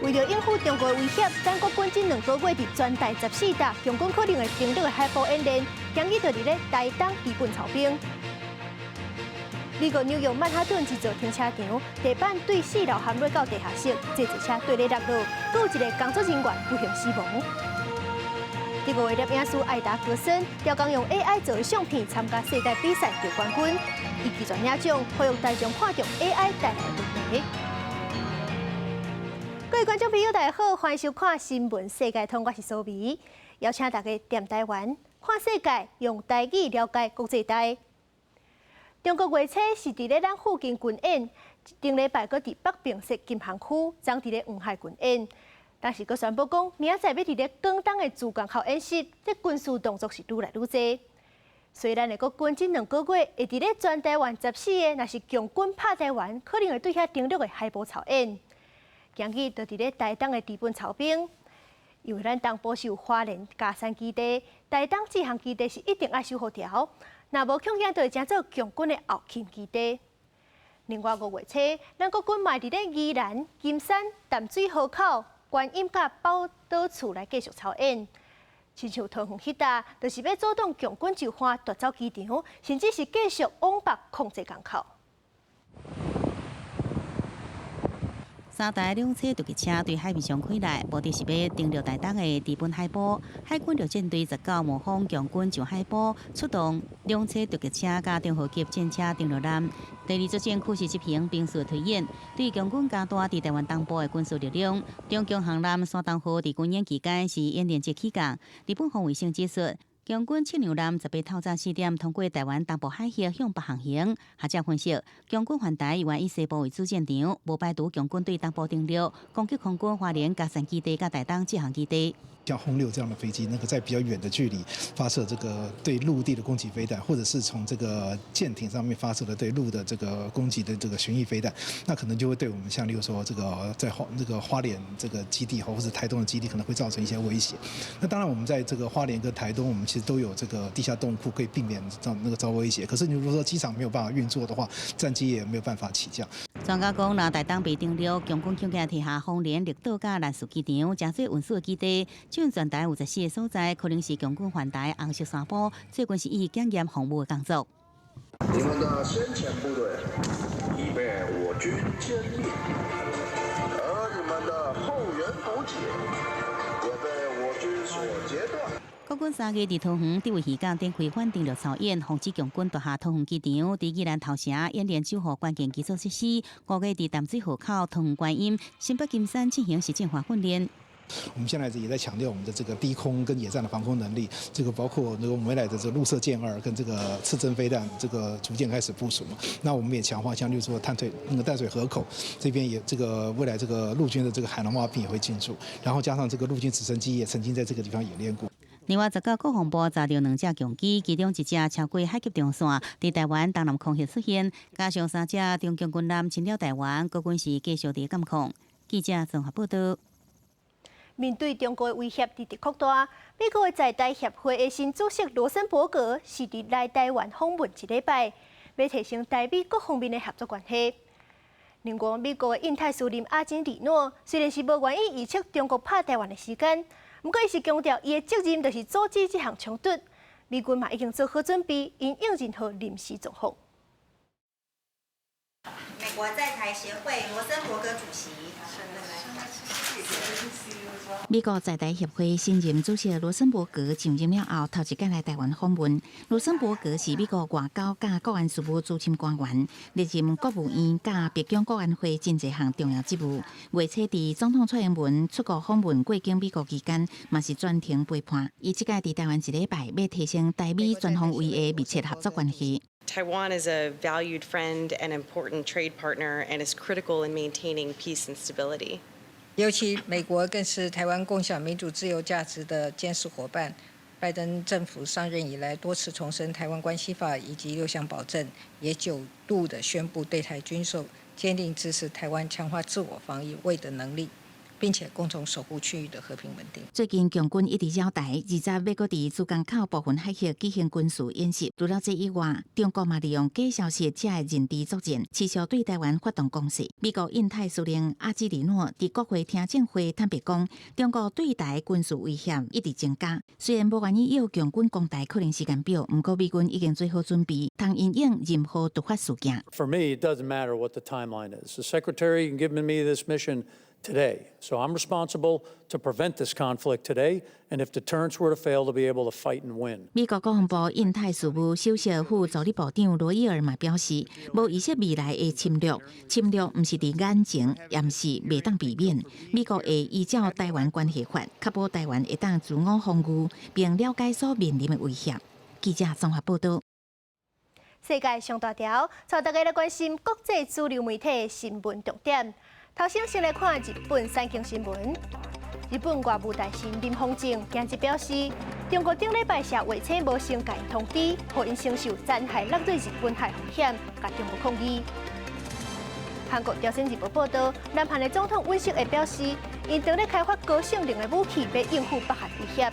为了应付中国威胁，咱国军这2个月伫全台14架强军可能会登陆的海堡演练，今日就伫咧台东基本操兵。美国纽约曼哈顿一座停车场，地板对4楼陷落到地下室，这一车对咧落落，佫有一个工作人员不幸死亡。第5位摄影师艾达格森，调工用 AI 做的相片参加世界比赛夺冠军，伊技术领奖，呼吁大众看重 AI 带来的问题。各位观众朋友，大家好，欢迎收看《新闻世界通》，我是苏眉，邀请大家踮台湾看世界，用台语了解国际台。中国月初是伫咧咱附近军演，顶礼拜搁伫北平市金航区，昨伫咧黄海军演，但是搁宣布讲，明仔载要伫咧广东的珠江口演习，这军事动作是愈来愈多。虽然的国军这2个月会伫咧全台湾14个，若是强军拍台湾，可能会对遐登陆的海堡操演。今日就伫咧台东的基本操兵，因为咱东部是有花莲嘉山基地，台东这项基地是一定爱守好条。若无恐惊，就会成做强军的后勤基地。另外5月初，咱国军嘛伫咧宜兰、金山、淡水河口、观音甲宝岛厝来继续操演。亲像桃园迄搭，就是要阻挡强军就范夺走机场，甚至是继续往北控制港口。3台2车突击车对海面上开来，目的是要登陆台东的基本海堡。海军陆战队19模仿强军上海堡，出动2车突击车加中号级战车登陆南。第2作战区是执行兵士推演，对强军加大伫台湾东部的军事力量。中共航南山东号伫军演期间是演练节起降。日本防卫省指出，强军七娘南18透早4点通过台湾东部海峡向北航行。学者分析，强军环台原以西部为主战场，无排除强军对东部登陆，攻击空军花莲嘉山基地、甲台东这项基地。像轰6这样的飞机，在比较远的距离发射这个对陆地的攻击飞弹，或者是从这个舰艇上面发射的对陆的这个攻击的这个巡弋飞弹，那可能就会对我们像例如说这个在花莲这个基地或者台东的基地可能会造成一些威胁。那当然我们在这个花莲跟台东，我们其实都有这个地下洞库可以避免遭威胁。可是你如果说机场没有办法运作的话，战机也没有办法起降。专家讲，若台东被登陆，强军恐惊踢下丰年绿岛甲兰屿机场，真侪运输的基地。就全台54个所在，可能是强军环台红色山坡，最近是以检验防务的工作。你们的先遣部队已被我军歼灭，而你们的后援补给也被我军所截断。国军3月伫桃园第位渔港展开反登陆操演，防止强军夺下桃园机场。伫宜兰头城演练守护关键基础设施。5月伫淡水河口、桃园观音、新北金山进行实践化训练。我们现在也在强调我们的这个低空跟野战的防空能力，这个包括我们未来的这个陆射舰2跟这个刺针飞弹，这个逐渐开始部署嘛。那我们也强化，像例如说淡水河口这边也这个未来这个陆军的这个海狼蛙兵也会进驻，然后加上这个陆军直升机也曾经在这个地方演练过。另外，19国防部查到2架强机，其中1架超过海峡中线，伫台湾东南空域出现，加上3架中共军舰侵扰台湾，国军是继续伫监控。记者综合报道。面对中国的威胁日益扩大，美国的在台协会的新主席罗森伯格是伫来台湾访问1礼拜，要提升台美各方面的合作关系。另外，美国的印太司令阿金里诺虽然是无愿意预测中国拍台湾的时间，不过伊是强调伊的责任就是阻止这项冲突。美军嘛已经做好准备，因应任何临时状况。美国在台协会罗森伯格主席。美国在台协会新任主席罗森伯格上任了后，头一届来台湾访问。罗森伯格是美国外交甲国安事务资深官员，历任国务院甲北京国安会真侪项重要职务。月初伫总统蔡英文出国访问过境美国期间，嘛是专程陪伴。伊即届伫台湾1礼拜，要提升台美全方位的密切合作关系。Taiwan is a valued friend and important trade partner and is critical in maintaining peace and stability. 尤其美国更是台湾共享民主自由价值的坚实伙伴。拜登政府上任以来，多次重申台湾关系法以及6项保证，也9度的宣布对台军售，坚定支持台湾强化自我防卫的能力。并且共同守护区域的和平稳定。最近强军一直扰台，20日美国伫珠江口部分海域举行军事演习。除了这以外，中国嘛利用假消息者的认知作战，持续对台湾发动攻势。美国印太司令阿基里诺伫国会听证会坦白讲，中国对台军事威胁一直增加。虽然无愿意要强军攻台可能时间表，不过美军已经做好准备，通因应任何突发事件。For me, it doesn't matter what the timeline is. The Secretary given me this mission today. So I'm responsible to prevent this conflict today, and if deterrence were to fail, to be able to fight and win. 美国国防部印太事务首席副助理部长罗伊尔嘛表示，无预测未来的侵略，侵略不是伫眼前，也毋是袂当避免。美国会依照台湾关系法，确保台湾会当自我防御，并了解所面临的威胁。记者综合报道。世界上大条，带大家来关心国际主流媒体新闻重点。头先来看日本产经新闻。日本外务大臣林芳正今日表示，中国顶礼拜下卫星无先甲因通知，互因承受残骸落入日本海风险，甲中国抗议。韩国朝鲜日报报道，南韩的总统尹锡悦表示，因正在开发高性能的武器，要应付北韩威胁。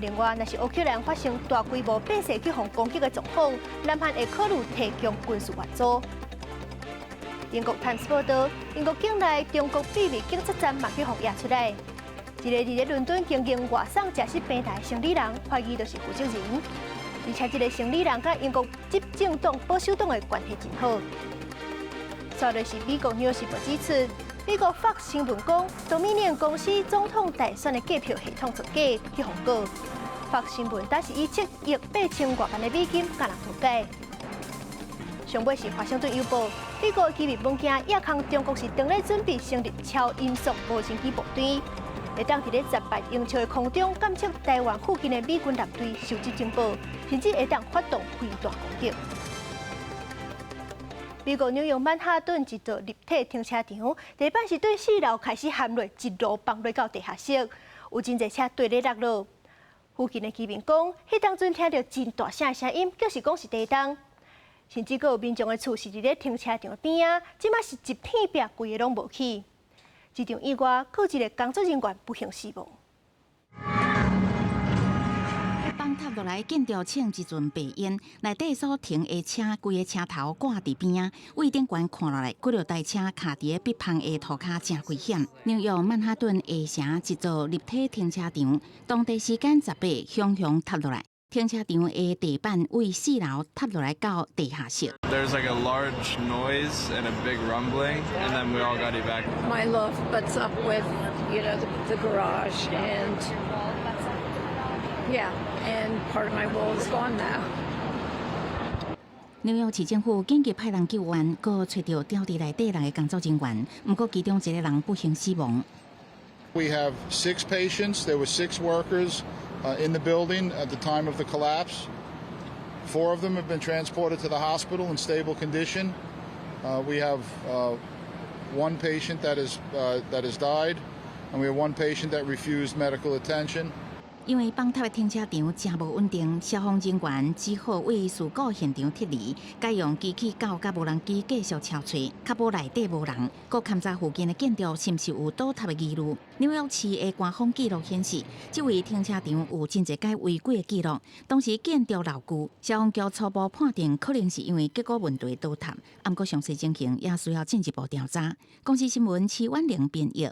另外，若是乌克兰发生大规模变射机轰攻击的状况，南韩会考虑提供军事援助。英国《Times》报道，英国境内中国秘密警察站嘛被轰压出来。一个伫伦敦经营外送食食平台的生理人，怀疑就是负责人，而且这个生理人甲英国执政党保守党的关系真好。再来是美国《纽约时报》指出，美国 Fox 新闻讲，Dominion 公司总统大选的计票系统作假去控告。Fox 新闻但是以7亿8千多万的美金甲人调解。上尾是《华盛顿邮报》，美国机密文件也控中国是正在准备成立超音速无人机部队，会当伫咧18英尺的空中监测台湾附近的美军舰队收集情报，甚至会当发动飞弹攻击。美国纽约曼哈顿一座立体停车场，地板是对4楼开始陷落，一路崩落到地下室，有真侪车对咧落落。附近的居民讲，迄当阵听到真大声声音，就是讲是地动。甚至阁有民众的厝是伫咧停车场边仔，即马是一片壁，规个拢无去。机场以外，阁有一个工作人员不幸死亡。崩塌落来，建筑请一阵白烟，内底所停的车，规个车头挂伫边仔，位顶悬看落来，几条台车卡伫个北方的涂骹，真危险。纽约曼哈顿下城一座立体停车场，当地时间18汹汹塌落来。停车场的地板为4楼塌落来到地下室。There's like a large noise and a big rumbling, and then we all got evacuated. My loft butts up with, the garage, and and part of my wall is gone now. 纽约市政府紧急派人救援，搁找到吊伫内底人的工作人员，不过其中一个人不幸死亡。We have 6 patients. There were 6 workers in the building at the time of the collapse. 4 of them have been transported to the hospital in stable condition. We have 1 patient that has died, and we have 1 patient that refused medical attention. 因为崩塌的停车场真无稳定，消防人员只好为事故现场撤离，改用机器狗甲无人机继续敲找，确保内底无人。搁勘察附近的建筑是毋是有倒塌的疑虑。纽约市的官方记录显示，这位停车场有真侪间违规的记录，当时建筑老旧。消防局初步判定，可能是因为结构问题倒塌，不过详细情形也需要进一步调查。公司新闻齐婉玲编译。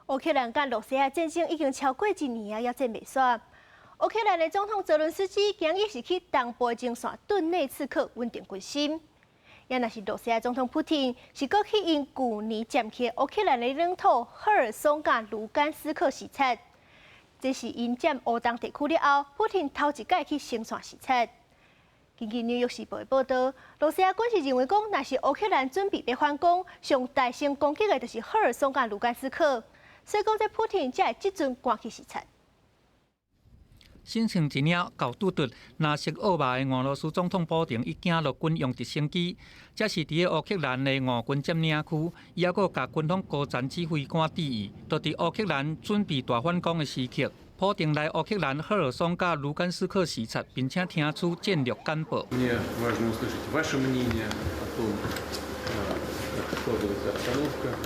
乌克兰甲罗西亚战争已经超过1年啊，也战未煞。乌克兰的总统泽伦斯基今日是去东部前线顿内茨克稳定军心。也若是罗西亚总统普京是过去因旧年占去乌克兰的领土赫尔松甲卢甘斯克视察，这是因占乌东地区了后，普京头一届去前线视察。根据《纽约时报》的报道，罗西亚军事认为讲，若是乌克兰准备要反攻，上大声攻击的就是赫尔松甲卢甘斯克。所以讲，在普京才会即阵赶去视察。新城一领搞拄着纳什奥巴的俄罗斯总统普京已经陆军用直升机，这是伫个乌克兰的俄军占领区，伊还阁甲军方高层指挥官致意，都伫乌克兰准备大反攻的时刻，普京来乌克兰赫尔松甲卢甘斯克视察，并且听取战略简报。Мне важно услышать ваше мнение о том, как складывается обстановка.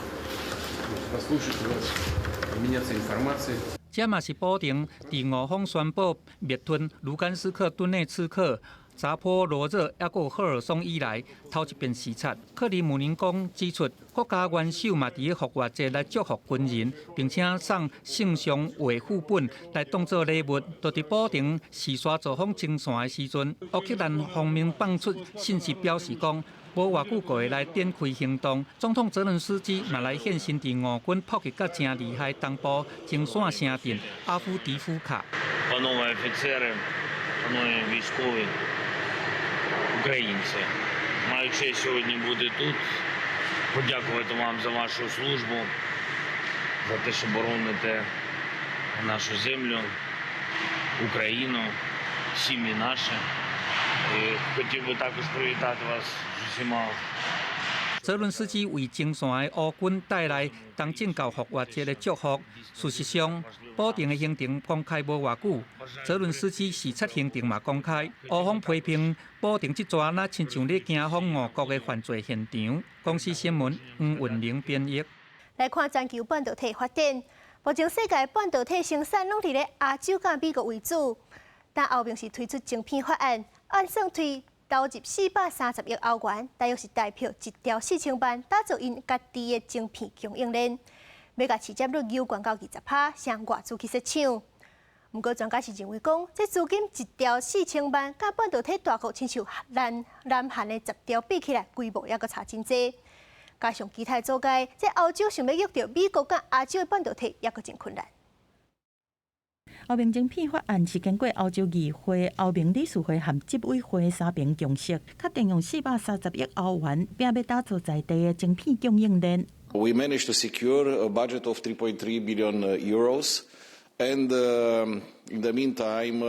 这嘛是保定第5方宣布灭吞卢甘斯克顿内刺客、扎波罗热抑个赫尔松以来头一遍视察。克里姆林宫指出，国家元首嘛伫个复活节来祝福军人，并且送圣上维护本来当作礼物。就伫保定视察造访前线的时阵，乌克兰方面放出信息表示讲，无偌久就会来展开行动。总统泽连斯基嘛来现身伫俄军炮击甲真厉害东部前线城镇阿夫迪夫卡。Панове офіцери, панове військові, українці, маю честь сьогодні бути тут, подякувати вам за вашу службу, за те, що бороните нашу землю, Україну, сім'ї наші. І хотів би також привітати вас з усіма. 泽伦斯基为前线的乌军带来东正教复活节的祝福。事实上，保定的行程公开无偌久，泽伦斯基视察行程嘛公开。乌方批评保定这抓那亲像咧惊访俄国的犯罪现场。公司新闻黄云玲编译。来看全球半导体发展，目前世界半导体生产拢伫咧亚洲甲美国为主，但后面是推出晶片法案，按算推投入430亿欧元，大约是代表1条4000万，打造因家己的晶片供应链，要甲市占率扭悬到20%，向外资去设厂。不过专家是认为讲，这资金1条4000万，甲半导体大国亲像南韩的10条比起来，规模也阁差真济。加上其他阻碍，这欧洲想要约到美国甲亚洲的半导体，也阁真困难。欧盟晶片法案是经过欧洲议会、欧盟理事会和执委会3边共识，确定用430亿欧元，并要打造在地的晶片供应链。We managed to secure a budget of 3.3 billion euros, and in the meantime,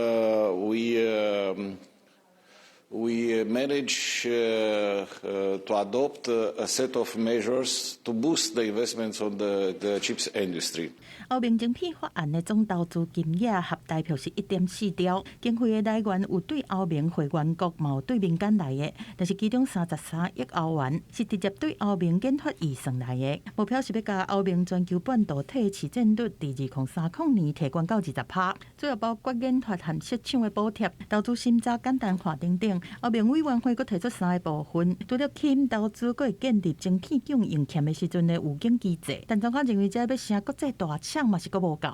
we managed to adopt a set of measures to boost the investments on the chips industry. 欧盟晶片法案的总投资金额合大票是1.4兆，经费的来源有对欧盟会员国嘛有对民间来的，但是其中33亿欧元是直接对欧盟研发预算来的。目标是要将欧盟全球半导体市占率伫2030年提高到20%，主要包括研发和设厂的补贴、投资审查简单化等等。欧盟委员会阁提出3个部分，除了轻投资，阁会建立晶片供应欠的时阵的预警机制。但专家认为，这要成国际大厂嘛是阁无够。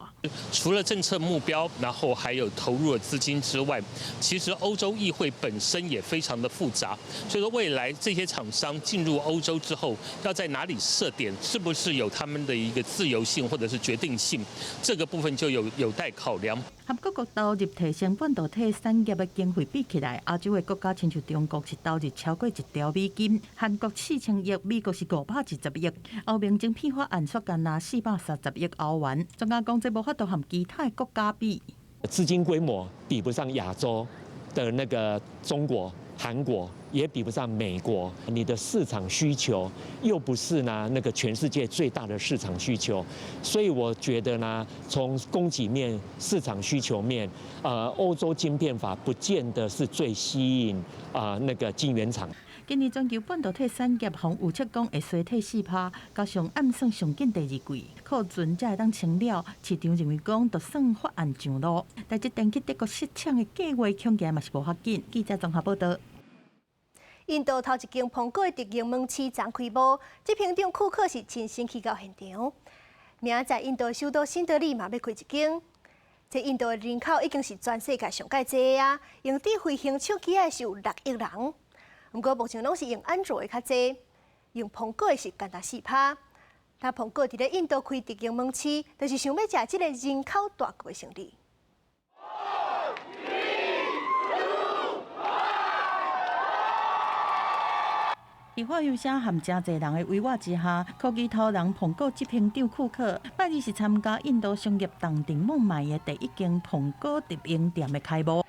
除了政策目标，然后还有投入的资金之外，其实欧洲议会本身也非常的复杂。所以说，未来这些厂商进入欧洲之后，要在哪里设点，是不是有他们的一个自由性或者是决定性，这个部分就有待考量。和各国投入提升半导体产业的经费比起来，亚洲的国家亲像中国是投入超过1兆美金，韩国4000亿，美国是520亿，欧盟晶片法案缩减拿430亿欧元。专家讲，这无法度和其他国家比，资金规模比不上亚洲的那个中国、韩国，也比不上美国。你的市场需求又不是呢那个全世界最大的市场需求，所以我觉得呢，从供给面、市场需求面，欧洲晶片法不见得是最吸引那个晶圆厂。今年全球半导体产业方预测讲会衰退4%，加上暗算上紧第2季库存才会当清了。市场认为讲，就算法案上路，但这电气德国设厂的计划恐惊嘛是无法紧。记者综合报道。印度头一间苹果的直营门市昨开幕，这品种库克是亲身去到现场。明仔载印度首都新德里嘛要开一间。这印度的人口已经是全世界上介济啊，用智慧型手机的是有6亿人。不过目前拢是用安卓的较济，用苹果的是干达4%。但苹果伫咧印度开直营门市，就是想要食这个人口大国的胜利。伫花游社含真侪人的围绕之下，科技头人苹果制品厂库克拜日是参加印度商业动定孟买的第一间苹果直营店的开幕。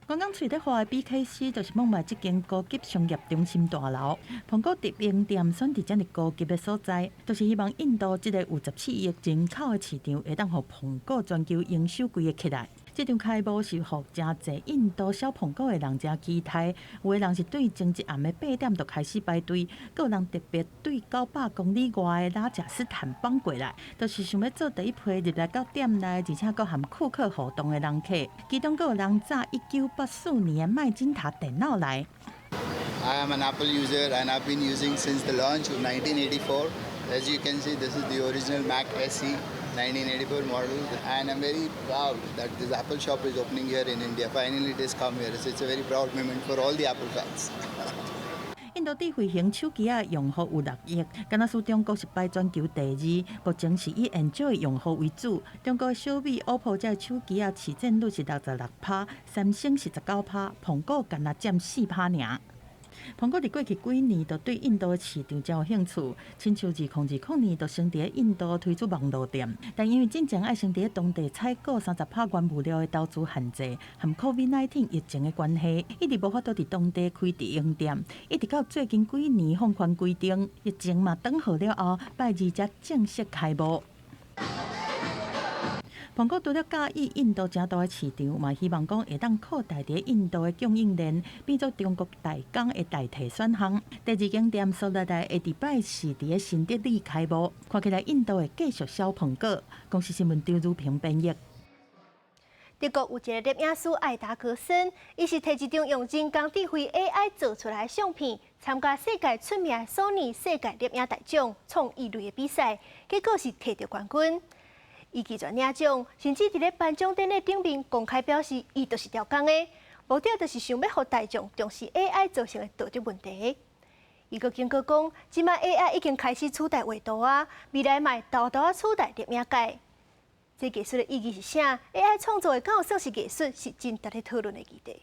刚刚吹得话的 BKC 就是孟买这间高级商业中心大楼。苹果直营店选伫这么高级的所在，就是希望印度这个有14亿人口的市场，会当互苹果全球营收规个起来。这场开幕是互真侪印度小朋友的人真期待，有的人是对前一暗的8点就开始排队，还有人特别对900公里外的拉贾斯坦绑过来，就是想要做第一批入来到店内，而且佮含库克互动的人客。其中还有人早1984年的麦金塔电脑来。I am an Apple user and I've been using since the launch of 1984. As you can see, this is the original Mac SE 1984 model, and I'm very proud that this Apple shop is opening here in India. Finally, it has come here, so it's a very proud moment for all the Apple fans. 印度智慧型手机啊用户有6亿，敢若输中国是排全球第2，目前是以 Android 用户为主。中国小米、OPPO 这手机啊市占率是66%，三星是19%，苹果敢若占4%尔。苹果伫过去几年都对印度的市场真有兴趣，亲像2020年就先伫印度推出网络店，但因为进前爱先伫当地采购30%原物料的投资限制，和 COVID-19 疫情的关系，一直无法度伫当地开直营店，一直到最近几年放宽规定，疫情嘛等好了后，拜2才正式开幕。苹果除了介意印度正大的市场，嘛希望讲会当扩大伫印度的供应链，变作中国代工的代替选项。第2间店所在地下礼拜4伫新德里开幕，看起来印度会继续销苹果。公司新闻张如平编译。德国有一个摄影师艾达格森，伊是摕一张用人工智慧 AI 做出来的相片，参加世界出名的索尼世界摄影大奖创意类的比赛，结果是摕到冠军。伊拒绝领奖，甚至伫咧颁奖典礼顶面公开表示，伊就是调工的，目的就是想要互大众重视 AI 造成的道德问题。伊阁警告讲，即摆 AI 已经开始取代画图啊，未来嘛豆豆取代摄影界。这技术的意义是啥 ？AI 创作的敢有算是艺术，是真值得讨论的议题。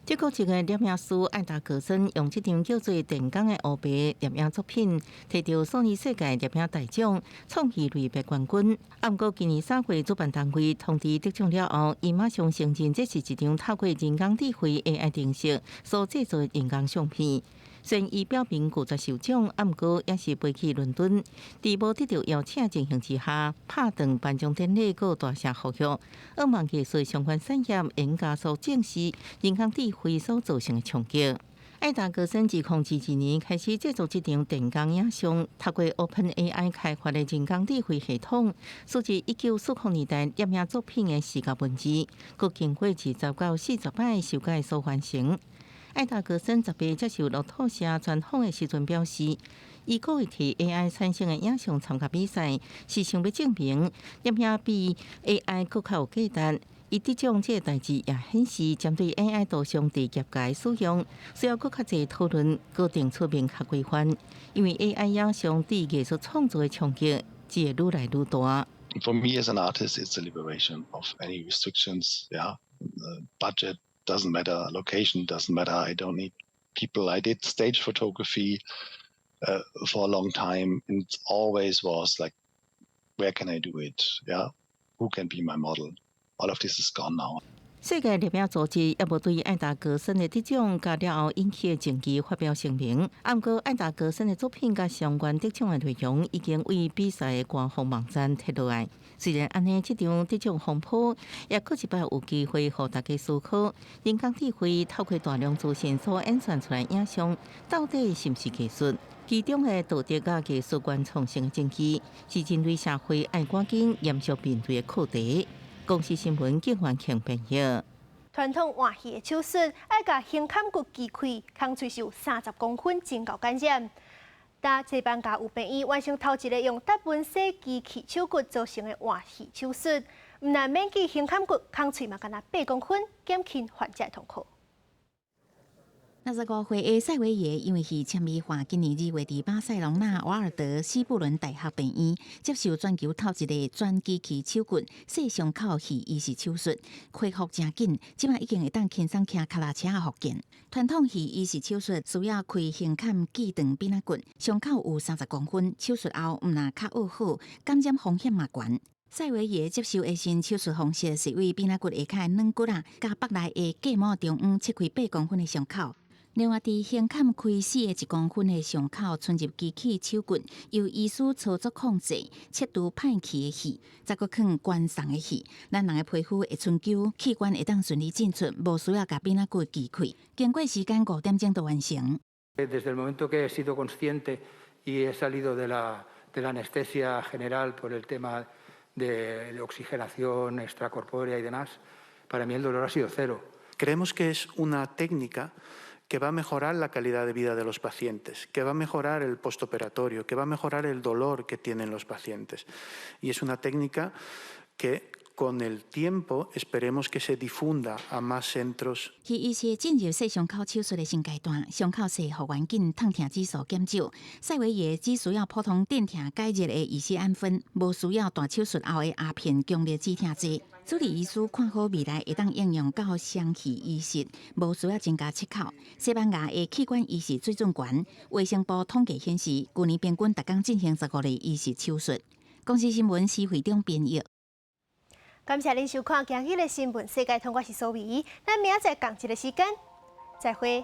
德国一个摄影师艾达格森用这张叫做《电工》的黑白摄影作品，摕到索尼世界摄影大奖创意类别冠军。不过今年3月主办单位通知得奖了后，伊马上承认这是一张透过人工智慧 AI 程式所制作的人工相片。虽然伊表明拒绝受奖，不过也是飞去伦敦，在无得到邀请情形之下，拍断颁奖典礼个大声呼吁，澳门艺术相关产业应加速正视人工智慧所造成的冲击。艾达格森自2021年开始制作这张电工影像，透过 OpenAI 开发的人工智慧系统，数字1940年代摄影作品的视觉文字，佮经过20到40摆修改所完成。艾达格森10月接受路透社专访的时阵表示，伊个替 AI 产生的影像参加比赛，是想要证明摄影比 AI 更较有价值。伊得奖这个代志也显示，针对 AI 图像伫业界使用，需要更较侪讨论，佮定出明确规范。因为 AI 影像对艺术创作的冲击只会愈来愈大。For me as an artist, it's the liberation of any restrictions. Yeah, budget. Doesn't matter, location doesn't matter. I don't need people. I did stage photography for a long time, and it always was like, where can I do it? Yeah, who can be my model? All of this is gone now. 世界摄影组织也无对艾达格森的得奖加了后引起的争议发表声明。不过，艾达格森的作品甲相关得奖的内容已经为比赛的官方网站摕落来。虽然安尼，这场得奖风波也搁一摆有机会互大家思考：人工智慧透过大量资讯所演算出来影像，到底是毋是技术？其中的道德甲技术原创性的争议，是人类社会爱赶紧严肃面对的课题。公司新闻景焕庆编译。传统换戏的手术，爱甲胸坎骨击开，空喙是有30公分，真够感染。但这班家有病院完成头一个用达文西机器手骨造成的换戏手术，唔但免记胸坎骨，空喙嘛干那8公分，减轻患者痛苦。65岁的塞维耶因为是签约换今年2月伫巴塞隆纳瓦尔德西布伦大学病院接受全球头一个全机器手骨细伤口戏医师手术，恢复真紧，即摆已经会当轻松骑脚踏车复健。传统戏医师手术需要开胸坎锯断扁仔骨，伤口有30公分，手术后毋但较恶好，感染风险嘛悬。塞维耶接受的新手术方式是为扁仔骨下骹软骨甲腹内的隔膜中央切开8公分的伤口。另外，伫胸坎开始的1公分的伤口存入机器手棍，由医师操作控制，切除歹去的血，再搁放关送的血。咱人的皮肤会春秋，器官会当顺利进出，无需要甲扁仔骨击开。经过时间5点钟就完成。Desde el momento que he sido consciente y he salido de la anestesia general por el tema de oxigenación extracorpórea y demás, para mí el dolor ha sido cero. Creemos que es una técnica que va a mejorar la calidad de vida de los pacientes, que va a mejorar el postoperatorio, que va a mejorar el dolor que tienen los pacientes. Y es una técnica que con el tiempo esperemos que se difunda a más centros. 去医师进入细伤口手术的新阶段，伤口细互环境痛痛指数减少，塞维耶只需要普通镇痛解热的医师氨酚，无需要大手术后的鸦片强烈止痛剂。主治医师看好未来会当应用到双气医师，无需要增加切口。西班牙的器官医师水准悬，卫生部统计显示，去年平均每天进行15例医师手术。公司新闻施会长编译。感谢您收看今日的新闻，世界通，我是苏美，咱明仔载同一个时间再会。